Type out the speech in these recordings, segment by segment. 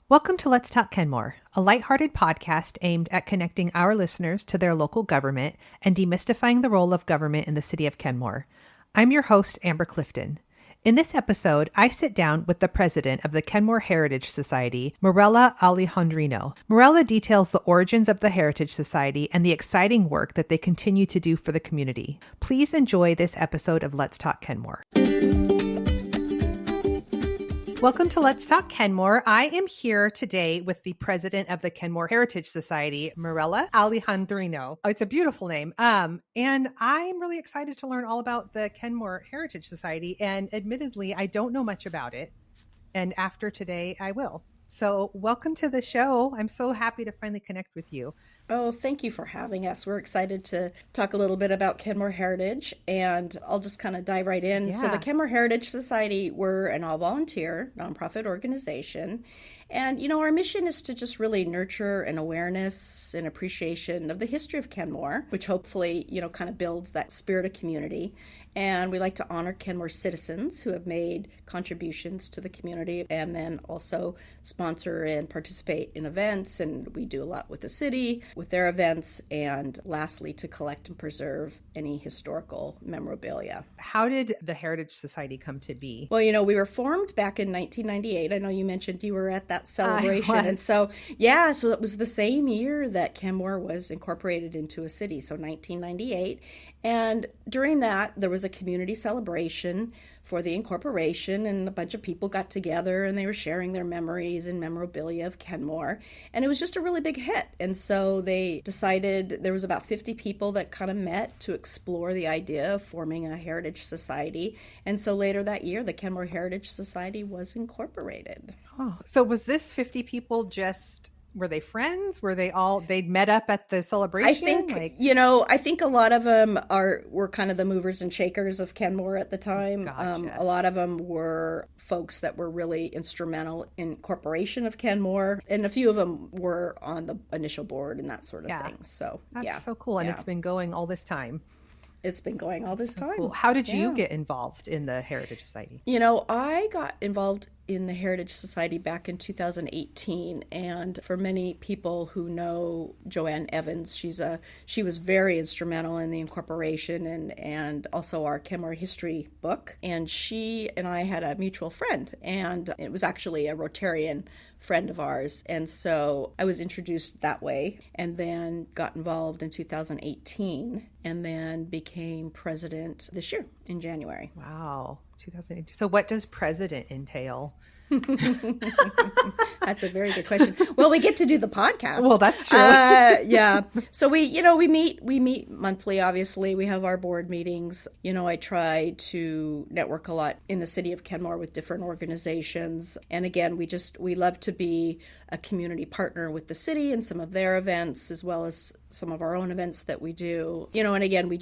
Welcome to Let's Talk Kenmore, a lighthearted podcast aimed at connecting our listeners to their local government and demystifying the role of government in the city of Kenmore. I'm your host, Amber Clifton. In this episode, I sit down with the president of the Kenmore Heritage Society, Marella Alejandrino. Marella details the origins of the Heritage Society and the exciting work that they continue to do for the community. Please enjoy this episode of Let's Talk Kenmore. Welcome to Let's Talk Kenmore. I am here today with the president of the Kenmore Heritage Society, Marella Alejandrino. Oh, it's a beautiful name. And I'm really excited to learn all about the Kenmore Heritage Society. And admittedly, I don't know much about it. And after today, I will. So welcome to the show. I'm so happy to finally connect with you. Oh, thank you for having us. We're excited to talk a little bit about Kenmore Heritage, and I'll just kind of dive right in. Yeah. So the Kenmore Heritage Society, we're an all-volunteer nonprofit organization. And, our mission is to just really nurture an awareness and appreciation of the history of Kenmore, which hopefully, kind of builds that spirit of community. And we like to honor Kenmore citizens who have made contributions to the community, and then also sponsor and participate in events. And we do a lot with the city, with their events, and lastly, to collect and preserve any historical memorabilia. How did the Heritage Society come to be? Well, we were formed back in 1998. I know you mentioned you were at that celebration. And so it was the same year that Kenmore was incorporated into a city, so 1998. And during that, there was a community celebration for the incorporation, and a bunch of people got together and they were sharing their memories and memorabilia of Kenmore. And it was just a really big hit. And so they decided, there was about 50 people that kind of met to explore the idea of forming a heritage society. And so later that year, the Kenmore Heritage Society was incorporated. Oh, so was this 50 people just... Were they friends? Were they all, they'd met up at the celebration? I think a lot of them were kind of the movers and shakers of Kenmore at the time. Gotcha. A lot of them were folks that were really instrumental in incorporation of Kenmore. And a few of them were on the initial board and that sort of thing. So, That's so cool. And it's been going all this time. It's been going all this time. Cool. How did you get involved in the Heritage Society? I got involved in the Heritage Society back in 2018. And for many people who know Joanne Evans, she was very instrumental in the incorporation and also our Kenmore history book. And she and I had a mutual friend, and it was actually a Rotarian friend of ours. And so I was introduced that way, and then got involved in 2018, and then became president this year in January. Wow. 2018. So what does president entail? That's a very good question. Well, we get to do the podcast. Well, that's true. Yeah. So we meet monthly. Obviously, we have our board meetings. I try to network a lot in the city of Kenmore with different organizations. And again, we love to be a community partner with the city and some of their events, as well as some of our own events that we do. And again, we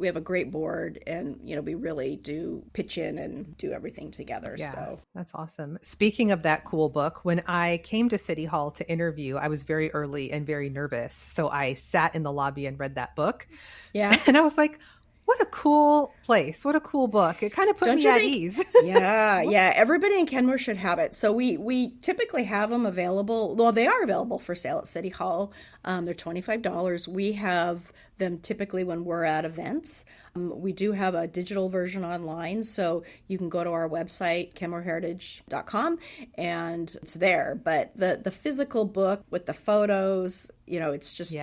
have a great board, and, we really do pitch in and do everything together. Yeah, so that's awesome. Speaking of that cool book, when I came to City Hall to interview, I was very early and very nervous. So I sat in the lobby and read that book. Yeah. And I was like, what a cool place. What a cool book. It kind of put me at ease. Yeah. Everybody in Kenmore should have it. So we typically have them available. Well, they are available for sale at City Hall. They're $25. We have them typically when we're at events. We do have a digital version online, so you can go to our website, kenmoreheritage.com, and it's there. But the physical book with the photos, it's just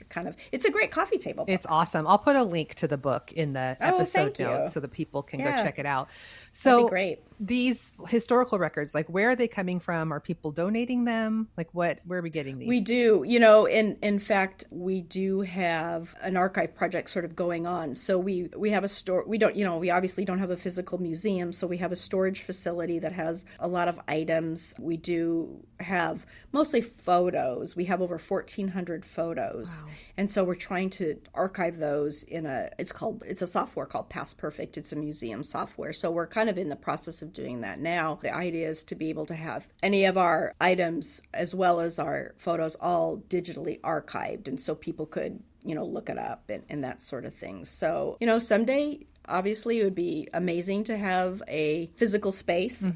kind of, it's a great coffee table book. It's awesome. I'll put a link to the book in the episode notes so that people can go check it out. So that'd be great. These historical records, like, where are they coming from? Are people donating them? Like, where are we getting these? We do, in fact, we do have an archive project sort of going on. So we have a store. We don't, we obviously don't have a physical museum. So we have a storage facility that has a lot of items. We do have mostly photos. We have over 1,400 photos. Wow. And so we're trying to archive those it's a software called Past Perfect. It's a museum software. So we're kind of in the process of doing that now. The idea is to be able to have any of our items as well as our photos all digitally archived. And so people could, look it up and that sort of thing. So, someday Obviously, it would be amazing to have a physical space.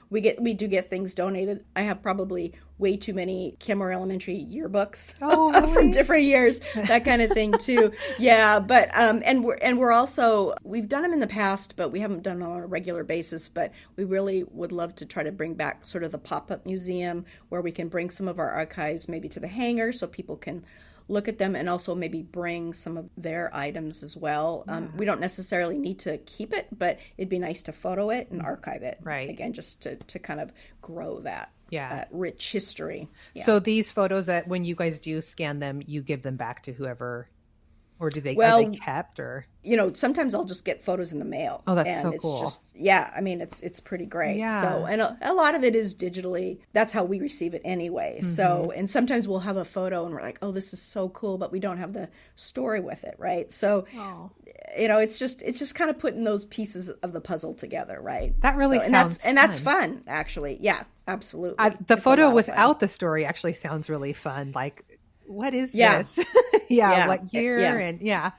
We do get things donated. I have probably way too many Kenmore Elementary yearbooks from different years, that kind of thing too. Yeah, but and we're also, we've done them in the past, but we haven't done them on a regular basis. But we really would love to try to bring back sort of the pop-up museum where we can bring some of our archives maybe to the hangar so people can look at them, and also maybe bring some of their items as well. We don't necessarily need to keep it, but it'd be nice to photo it and archive it. Right. Again, just to kind of grow that rich history. Yeah. So these photos, that when you guys do scan them, you give them back to whoever, or are they kept, or? Sometimes I'll just get photos in the mail. Oh, that's and so it's cool. Just, it's pretty great. Yeah. So, and a lot of it is digitally. That's how we receive it anyway. So, and sometimes we'll have a photo and we're like, oh, this is so cool, but we don't have the story with it, right? So, it's just kind of putting those pieces of the puzzle together, right? That really sounds fun. And that's fun, actually. Yeah, absolutely. The photo without the story actually sounds really fun. Like, what is this? What year? And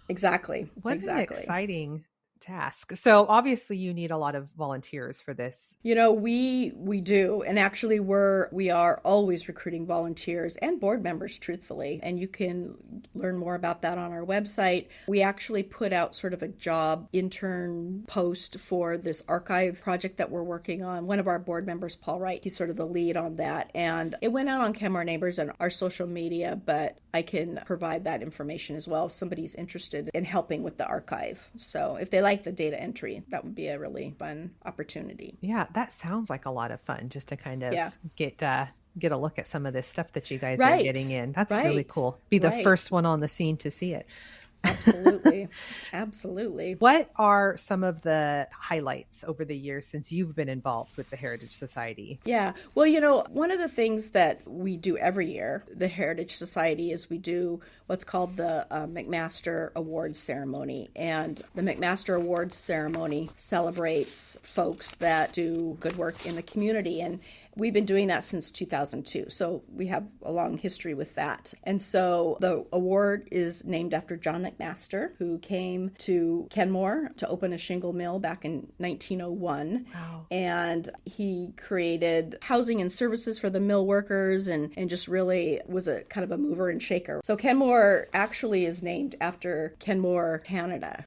exactly. What an exciting task. So obviously you need a lot of volunteers for this. We do. And actually we are always recruiting volunteers and board members, truthfully. And you can learn more about that on our website. We actually put out sort of a job intern post for this archive project that we're working on. One of our board members, Paul Wright, he's sort of the lead on that. And it went out on Kenmore Neighbors and our social media, but I can provide that information as well if somebody's interested in helping with the archive. So if they like the data entry, that would be a really fun opportunity. Yeah, that sounds like a lot of fun, just to kind of get a look at some of this stuff that you guys are getting in. That's really cool. Be the first one on the scene to see it. Absolutely. Absolutely. What are some of the highlights over the years since you've been involved with the Heritage Society? Yeah. Well, one of the things that we do every year, the Heritage Society, is we do what's called the McMaster Awards Ceremony. And the McMaster Awards Ceremony celebrates folks that do good work in the community. And we've been doing that since 2002, so we have a long history with that. And so the award is named after John McMaster, who came to Kenmore to open a shingle mill back in 1901. Wow. And he created housing and services for the mill workers and just really was a kind of a mover and shaker. So Kenmore actually is named after Kenmore, Canada.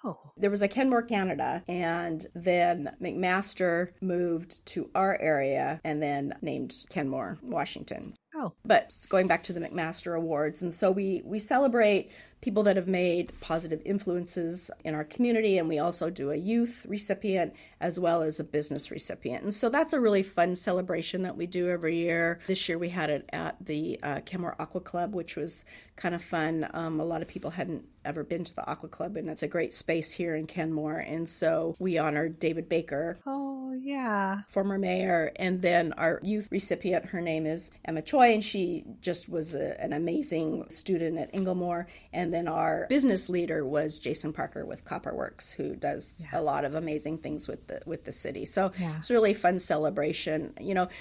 Oh. There was a Kenmore, Canada, and then McMaster moved to our area and then named Kenmore, Washington. Oh. But going back to the McMaster Awards, and so we celebrate people that have made positive influences in our community, and we also do a youth recipient as well as a business recipient. And so that's a really fun celebration that we do every year. This year we had it at the Kenmore Aqua Club, which was kind of fun. A lot of people hadn't ever been to the Aqua Club, and it's a great space here in Kenmore. And so we honored David Baker. Oh, yeah. Former mayor. And then our youth recipient, her name is Emma Choi, and she just was an amazing student at Inglemoor. And then our business leader was Jason Parker with Copperworks, who does a lot of amazing things with the city. So it's a really fun celebration.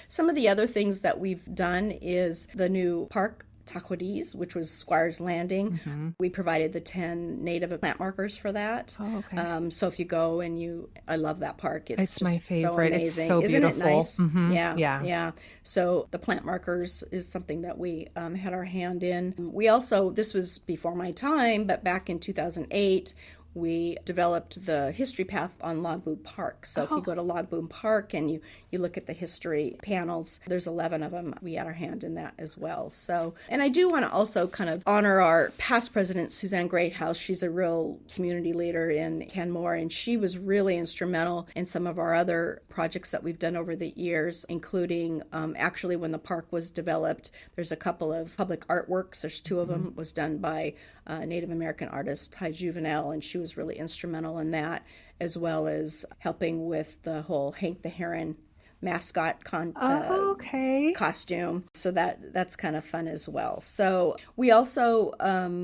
Some of the other things that we've done is the new park, Taquadis, which was Squire's Landing. Mm-hmm. We provided the 10 native plant markers for that. Oh, okay. So if you go and I love that park. It's just my favorite. So amazing. It's so Isn't beautiful. it nice? Mm-hmm. Yeah. So the plant markers is something that we had our hand in. We also, this was before my time, but back in 2008, we developed the history path on Logboom Park. So if you go to Logboom Park and you look at the history panels, there's 11 of them. We had our hand in that as well. So, and I do want to also kind of honor our past president, Suzanne Greathouse. She's a real community leader in Kenmore, and she was really instrumental in some of our other projects that we've done over the years, including actually when the park was developed, there's a couple of public artworks. There's two of them was done by Native American artist Ty Juvenile, and she was really instrumental in that, as well as helping with the whole Hank the Heron mascot costume. So that's kind of fun as well. So we also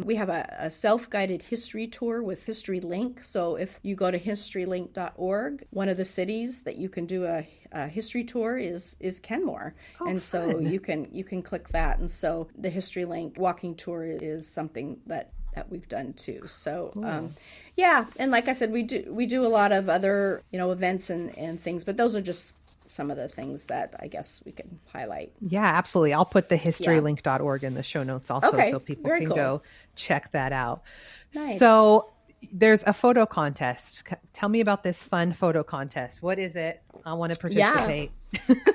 we have a self-guided history tour with History Link. So if you go to historylink.org, one of the cities that you can do a history tour is Kenmore. And so you can click that. And so the History Link walking tour is something that that we've done too. So, Cool. yeah. And like I said, we do a lot of other, events and things, but those are just some of the things that I guess we can highlight. Yeah, absolutely. I'll put the historylink.org in the show notes also, Okay, so people very can cool. go check that out. Nice. So there's a photo contest. Tell me about this fun photo contest. What is it? I want to participate.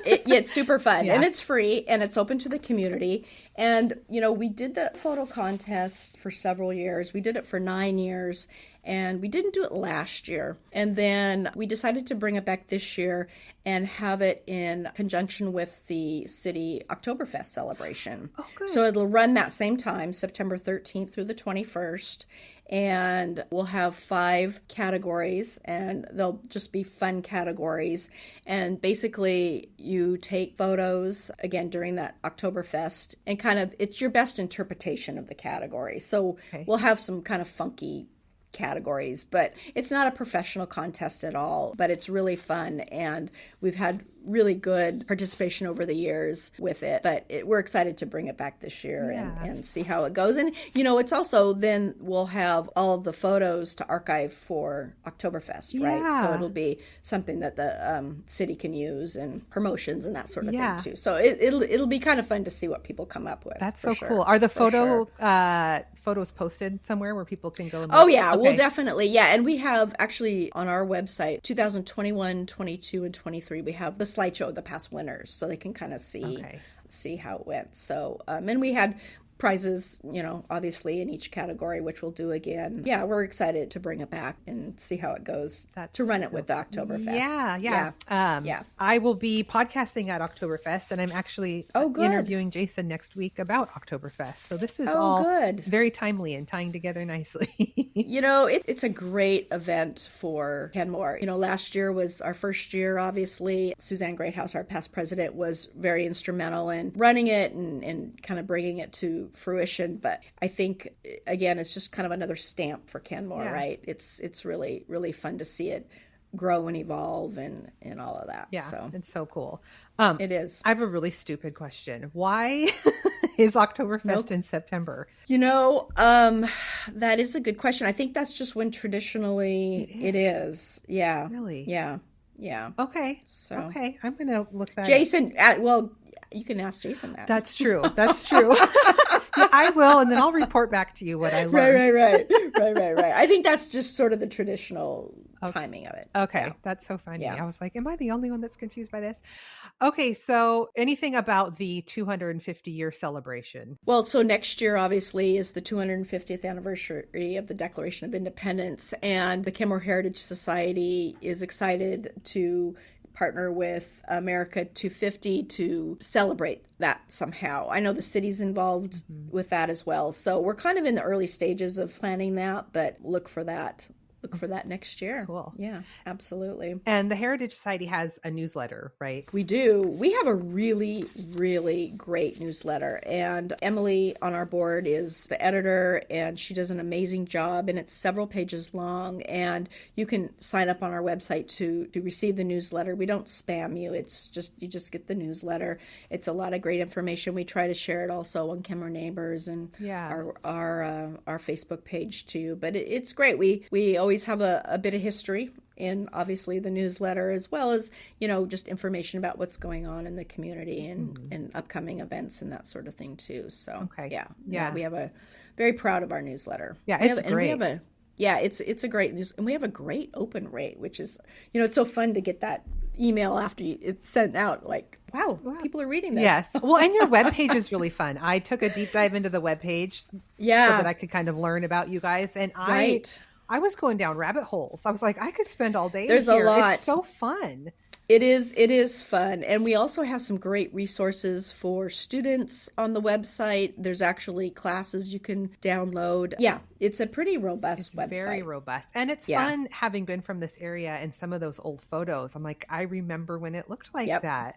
It's super fun, Yeah. and it's free, and it's open to the community. And, we did the photo contest for several years. We did it for 9 years, and we didn't do it last year. And then we decided to bring it back this year and have it in conjunction with the city Oktoberfest celebration. Oh, good. So it'll run that same time, September 13th through the 21st. And we'll have 5 categories, and they'll just be fun categories. And basically, you take photos again during that Oktoberfest, and kind of it's your best interpretation of the category. So we'll have some kind of funky categories, but it's not a professional contest at all, but it's really fun, and we've had really good participation over the years with it, but we're excited to bring it back this year and see how it goes. And it's also, then we'll have all of the photos to archive for Oktoberfest, right? So it'll be something that the city can use, and promotions and that sort of thing too. So it'll be kind of fun to see what people come up with. That's so cool. Are the photos posted somewhere where people can go and look? Oh yeah, we'll definitely. Yeah. And we have actually on our website 2021, 22, and 23, we have the slideshow of the past winners, so they can kind of see how it went. So and we had prizes, obviously in each category, which we'll do again. Yeah, we're excited to bring it back and see how it goes, to run it with the Oktoberfest. Yeah. I will be podcasting at Oktoberfest, and I'm actually interviewing Jason next week about Oktoberfest. So this is all very timely and tying together nicely. It's a great event for Kenmore. Last year was our first year, obviously. Suzanne Greathouse, our past president, was very instrumental in running it and kind of bringing it to fruition. But I think, again, it's just kind of another stamp for Kenmore, right? It's really, really fun to see it grow and evolve and all of that. Yeah, so it's so cool. It is. I have a really stupid question. Why is Oktoberfest in September? That is a good question. I think that's just when traditionally it is. Yeah. Really? Yeah. Yeah. Okay. So I'm going to look that up. Jason, you can ask Jason that. That's true. Yeah, I will, and then I'll report back to you what I learned. Right. I think that's just sort of the traditional timing of it. Okay, yeah. That's so funny. Yeah. I was like, am I the only one that's confused by this? Okay, so anything about the 250-year celebration? Well, so next year, obviously, is the 250th anniversary of the Declaration of Independence, and the Kenmore Heritage Society is excited to partner with America 250 to celebrate that somehow. I know the city's involved with that as well. So we're kind of in the early stages of planning that, but look for that next year. Cool. Yeah, absolutely. And the Heritage Society has a newsletter, right? We do. We have a really, really great newsletter. And Emily on our board is the editor, and she does an amazing job. And it's several pages long. And you can sign up on our website to receive the newsletter. We don't spam you. It's just, you just get the newsletter. It's a lot of great information. We try to share it also on Kenmore Neighbors and our Facebook page too. But it's great. We always have a bit of history in obviously the newsletter, as well as just information about what's going on in the community and upcoming events and that sort of thing too. So we have a very proud of our newsletter. It's great. It's a great news, and we have a great open rate, which is it's so fun to get that email after it's sent out, like wow, people are reading this. Yes. Well, and your webpage is really fun. I took a deep dive into the webpage so that I could kind of learn about you guys, and I was going down rabbit holes. I was like, I could spend all day There's here. A lot. It's so fun. It is fun. And we also have some great resources for students on the website. There's actually classes you can download. Yeah, it's a pretty robust website. Very robust. And it's fun having been from this area, and some of those old photos. I'm like, I remember when it looked like that.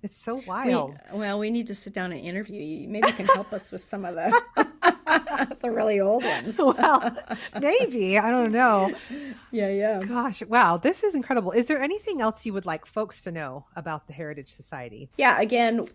It's so wild. We need to sit down and interview you. Maybe you can help us with some of the the really old ones. Well, maybe. I don't know. Yeah. Gosh, wow. This is incredible. Is there anything else you would like folks to know about the Heritage Society? Yeah, again,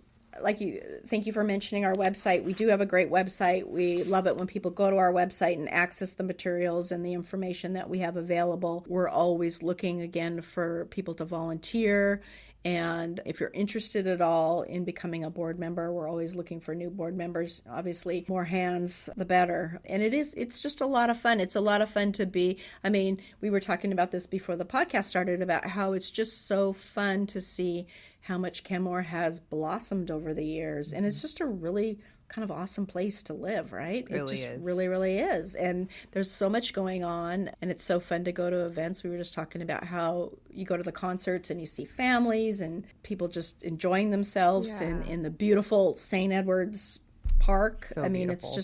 thank you for mentioning our website. We do have a great website. We love it when people go to our website and access the materials and the information that we have available. We're always looking again for people to volunteer. And if you're interested at all in becoming a board member, we're always looking for new board members. Obviously, more hands, the better. And it's just a lot of fun. It's a lot of fun to be, we were talking about this before the podcast started about how it's just so fun to see how much Kenmore has blossomed over the years. And it's just a really kind of awesome place to live, right? It really just is. Really, really is. And there's so much going on, and it's so fun to go to events. We were just talking about how you go to the concerts and you see families and people just enjoying themselves in the beautiful St. Edward's Park. So beautiful.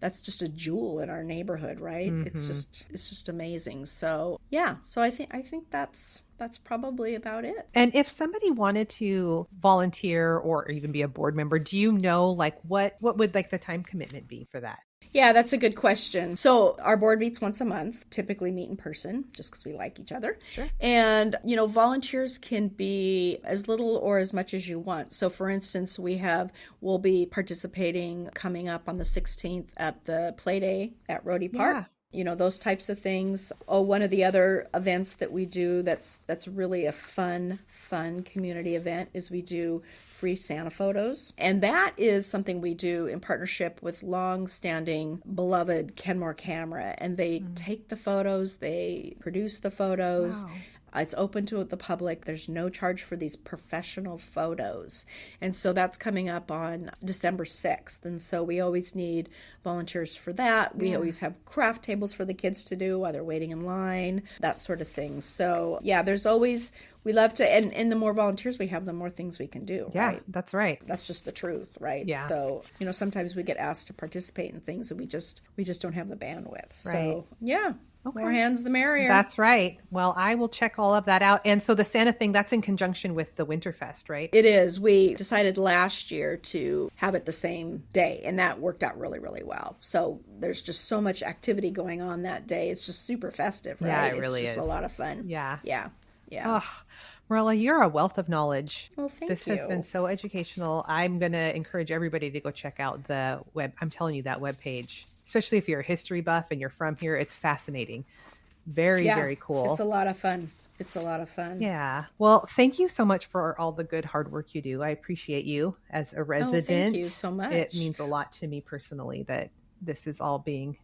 That's just a jewel in our neighborhood, right? Mm-hmm. It's just amazing. So I think that's probably about it. And if somebody wanted to volunteer or even be a board member, do you know like what would like the time commitment be for that? Yeah, that's a good question. So our board meets once a month, typically meet in person, just because we like each other. Sure. And, volunteers can be as little or as much as you want. So for instance, we'll be participating coming up on the 16th at the Play Day at Rhodey Park. Yeah. Those types of things. One of the other events that we do that's really a fun community event is we do free Santa photos. And that is something we do in partnership with long-standing beloved Kenmore Camera. And they take the photos, they produce the photos. Wow. It's open to the public. There's no charge for these professional photos. And so that's coming up on December 6th. And so we always need volunteers for that. We always have craft tables for the kids to do while they're waiting in line, that sort of thing. So there's always, we love to, and the more volunteers we have, the more things we can do. Yeah, right? That's right. That's just the truth, right? Yeah. So, sometimes we get asked to participate in things that we just don't have the bandwidth. Right. So, yeah. Okay. More hands, the merrier. That's right. Well, I will check all of that out. And so the Santa thing, that's in conjunction with the Winterfest, right? It is. We decided last year to have it the same day, and that worked out really, really well. So there's just so much activity going on that day. It's just super festive, right? Yeah, it really is. It's just a lot of fun. Yeah. Yeah. Oh, Marella, you're a wealth of knowledge. Well, thank you. This has been so educational. I'm going to encourage everybody to go check out the web. I'm telling you, that webpage, especially if you're a history buff and you're from here, it's fascinating. Very, very cool. It's a lot of fun. Yeah. Well, thank you so much for all the good hard work you do. I appreciate you as a resident. Thank you so much. It means a lot to me personally that this is all being,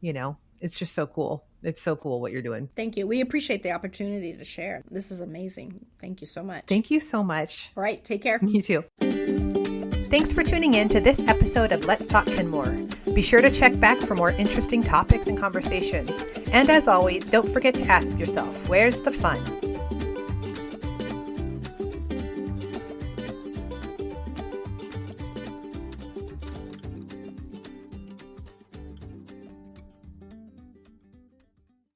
it's just so cool. It's so cool what you're doing. Thank you. We appreciate the opportunity to share. This is amazing. Thank you so much. Thank you so much. All right. Take care. You too. Thanks for tuning in to this episode of Let's Talk Kenmore. Be sure to check back for more interesting topics and conversations. And as always, don't forget to ask yourself, where's the fun?